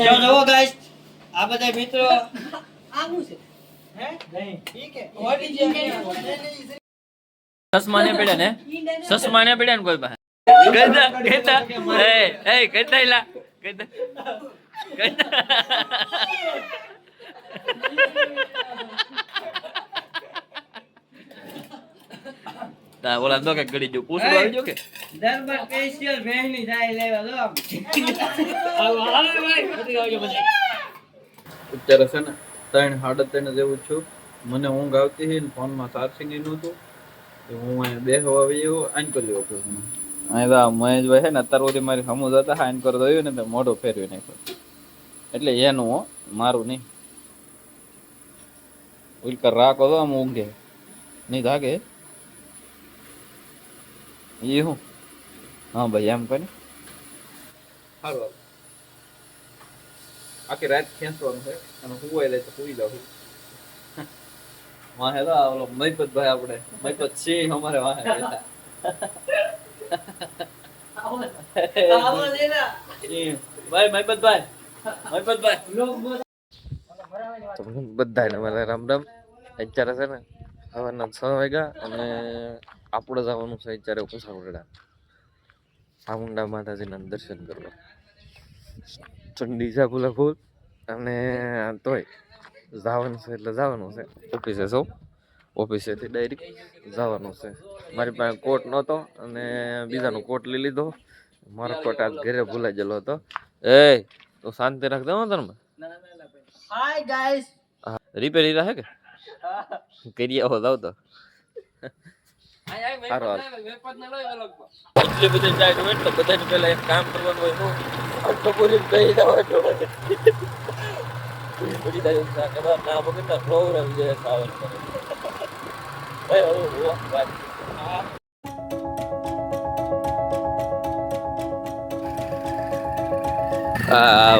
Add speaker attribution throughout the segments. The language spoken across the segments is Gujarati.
Speaker 1: જો ગાઈસ આ બધા મિત્રો આનું છે હે નહીં ઠીક હે ઓડી જે
Speaker 2: ચશ્મા ને પડ્યા ને ચશ્મા ને પડ્યા ને કોઈ પાસે કહેતા એ કહેતા ઇલા કહેતા તા ઓલા તો કે ગડી જો પૂછડો આવી જો કે
Speaker 1: દરબાર સ્પેશિયલ ભેંસની જાય લેવા લો હાલો ભાઈ બધી આવજો પછી
Speaker 3: અત્યારે છે ને 3:30 જેવું છું. મને ઊંઘ આવતી હતી ને ફોનમાં ચાર્જિંગ નહોતું. હું અહીંયા બેહવા આવ્યો આન કરી લેવો છું. અહીંયા મહેશભાઈ છે ને અત્યાર સુધી મારી સમજ હતા આન કરતો આવ્યો ને તો મોઢો ફેરવી નાખ્યો. એટલે એનું હો મારું નહીં. ઉલકર રાખો તો આમ ઊંઘે નહીં થાકે એ હું હા ભાઈ એમ કહે સારું આખી રાત ખેંચવાનું છે અને હુવાઈ લે તો સુઈ જાવ. વાહે તો ઓલો મહિપતભાઈ આપણે મહિપત સિંહ અમારે વાહે બેઠા. ભાઈ મહિપતભાઈ બધાને મારા રામ રામ. અત્યારે છે ને સવારના 6 વાગ્યા અને આપણે જવાનું છે અત્યારે ઉસાવડા ચામુંડા માતાજીના દર્શન કરવા. ઠંડી છે ફૂલે ફૂલ અને તોય જવાનું છે એટલે જવાનું છે. ઓફિસે સૌ ઓફિસેથી ડાયરેક્ટ જવાનું છે. મારી પાસે કોટ નહોતો અને બીજાનો કોટ લઈ લીધો. મારો કોટ આજ ઘરે ભૂલાઈ ગયેલો હતો. એ તો શાંતિ રાખજો હો તમે.
Speaker 1: હાય ગાઈસ
Speaker 3: રિપેરી રહે કે કરી આવો જાવ તો એટલી બધી ટાઈટ હોય એટલે બધાને પેલા એક કામ કરવાનું હોય હું આટલો બોલી કહી દઉં બધી તારી ના વગરના પ્રોગ્રામ જે સાવન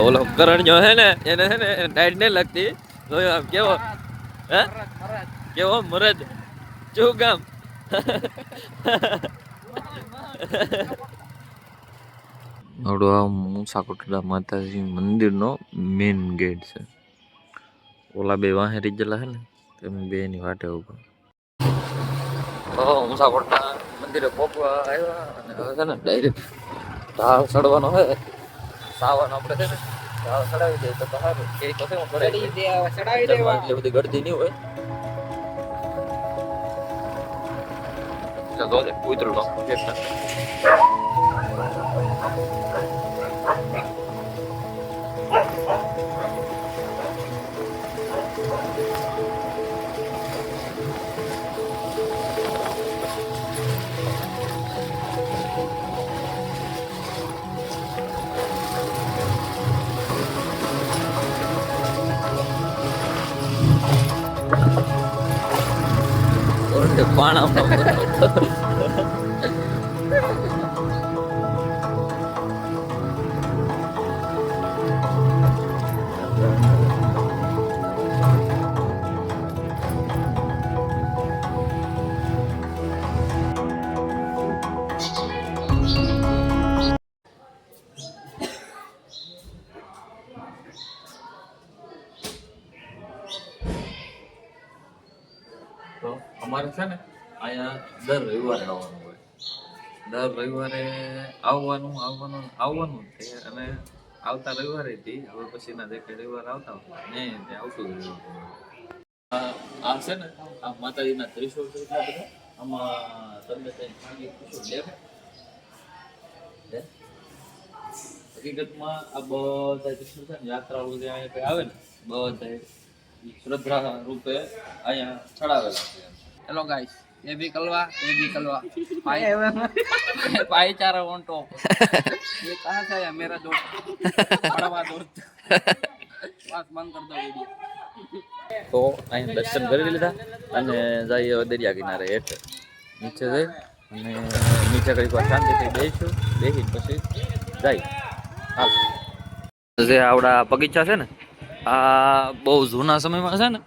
Speaker 3: ઓલો કરણ જો હે ને એને છે ને ટાઈટ નહીં લાગતી. જોયો આમ કેવો હે કેવો મરજ ચું ગામ આવડો આ મુસાકોટડા માતાજી મંદિરનો મેઇન ગેટ છે. ઓલા બે વાહે રીજેલા હે ને તમે બે ની વાટે ઉભા. મુસાકોટડા મંદિરે પહોંચવા આવ્યા અને હવે છે ને ડાયરેક્ટ ઢાળ ચડવાનો હે. સાવન આપણે છે ને ઢાળ ચડાવી દે તો સારું કે કસે હું ચડાવી દેવા એટલે બધી ગળતી નહીં હોય. Já dole, uitru nog. પાણા તો અમારે છે ને અહીંયા દર રવિવારે આવવાનું હોય. દર રવિવારે આવવાનું છે અને આવતા રવિવારે થી હવે પછીના જે કઈ રવિવાર આવતા હોય ને તે આવતું રહ્યું. આ છે ને આ માતાજીના ત્રિશૂળ છે એટલા બધા આમાં તમને હકીકતમાં આ બધા ત્રિશૂળ છે ને યાત્રાળુ જે અહીંયા કઈ આવે ને બધા શ્રદ્ધા રૂપે અહીંયા ચડાવેલા છે. હેલો ગાઈસ ये भी कलवा भाईचारा ऑन टॉप ये कहाँ से आया मेरा दोस्त बड़ा दोस्त बस बंद कर दो वीडियो. तो અહીં દર્શન કરી લીધા અને જઈએ હવે દરિયા કિનારે હેઠ નીચે જઈ અને નીચે કઈ વાર શાંતિથી બેસીશું બેસીને પછી જાય. હાલ જે આવડા બગીચા છે ને આ બહુ જૂના સમયમાં છે ને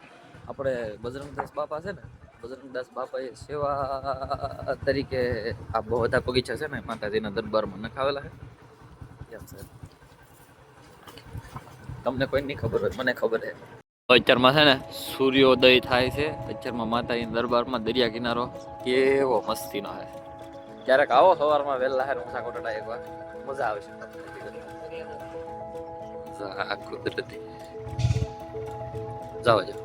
Speaker 3: આપણે બજરંગદાસ બાપા છે ને બજરંગદાસ બાપાએ સેવા તરીકે આ બધા બગીચા છે ને માતાજીના દરબારમાં નખાવેલા છે. કેમ છે તમને કોઈ નહીં ખબર હોય, મને ખબર છે. અત્યારમાં છે ને સૂર્યોદય થાય છે. અત્યારમાં માતાજીના દરબારમાં દરિયા કિનારો કેવો મસ્તીનો છે. ક્યારેક આવો સવારમાં વહેલા હાર ઊંચા કોટડા એકવાર મજા આવે છે. કુદરતી જાઓ જાઓ.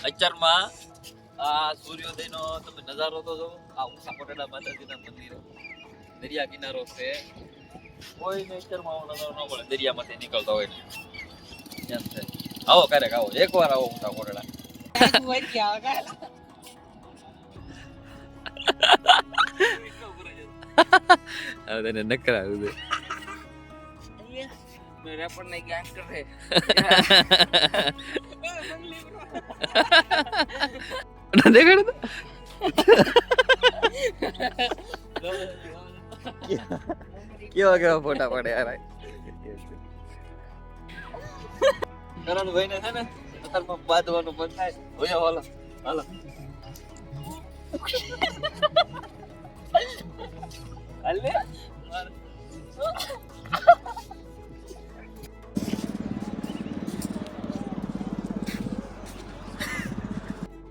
Speaker 3: અત્યારમાં આ સૂર્યોદયનો તમે નજારો તો જો. આ ઊંચા કોટડા માતાજીના મંદિર, દરિયા કિનારો છે. કોઈને અત્યારમાં આવો નજારો ન મળે દરિયામાંથી નીકળતા હોય ને. એમ છે. આવો ક્યારેક આવો, એકવાર આવો ઊંચા કોટડા. હવે તને નકરા આવ્યું છે.
Speaker 1: રેપર નહીં ગેંગસ્ટર છે.
Speaker 3: દેખાડ કેવા ફોટા પડે યાર. કરણભાઈ ને છે ને અત્યારમાં બાંધવાનું બંધ થાય. હોય હાલો હાલો હાલે.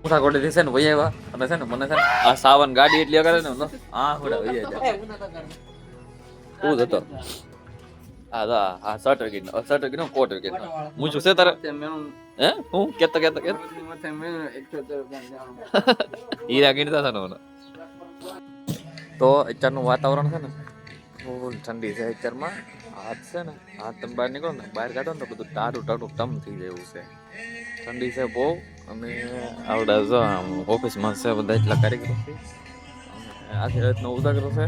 Speaker 3: ઊંચા કોટેથી છે ને વહી આવ્યા અને છે ને મને છે ને આ સાવન ગાડી એટલી કરે ને હા હોડા વહી જાય. તું જ હતો આ શર્ટ વિકેટ કોટ વિકેટ હું છું છે તારે હે હું કેતો હીરા ગીરતા હતા ને. તો અત્યારનું વાતાવરણ છે ને ફૂલ ઠંડી છે. અત્યારમાં હાથ છે ને હાથ તમે બહાર નીકળો ને બહાર કાઢો ને તો બધું ટાઢું ટમ થઈ જાય એવું છે. ઠંડી છે બહુ. અમે આવડા જો ઓફિસમાં છે બધા એટલા કારીગરો છે. આખી રાતનો ઉજાગરો છે.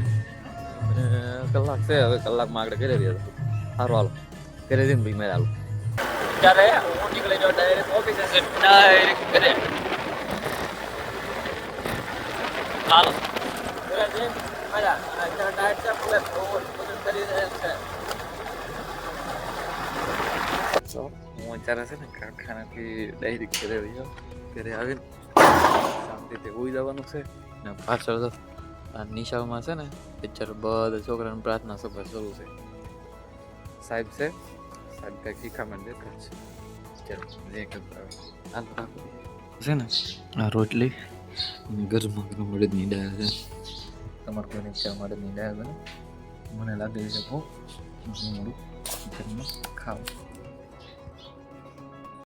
Speaker 3: કલાક છે હવે કલાકમાં આગળ કરી દઈએ. સારું હાલો કરી દઈએ ને ભાઈ મેં હાલો. ત્યારે હું નીકળી જાઉં ડાયરેક્ટ ઓફિસે છે ડાયરેક્ટ ઘરે. હાલો ઘરે જઈને મજા અત્યારે ડાયરેક્ટ છે પૂરે બધું કરી રહ્યા છે. હું અત્યારે છે ને કારખાનાથી ડાયરેક્ટ ઘરે રહ્યો. ઘરે આવીને શાંતિથી હોઈ જવાનું છે. ને પાછળ આ નિશાળમાં છે ને અત્યારે બધા છોકરાની પ્રાર્થના સભા શરૂ છે. સાહેબ છે સાહેબ કંઈક શીખામણ દેખાય છે. છે ને આ રોટલી ગરમા ગરમ અડદની દાળ છે. તમારે કોઈને ઈચ્છા અડદની દાળ બને મને લાગે છે બહુ મોડું ખાવ.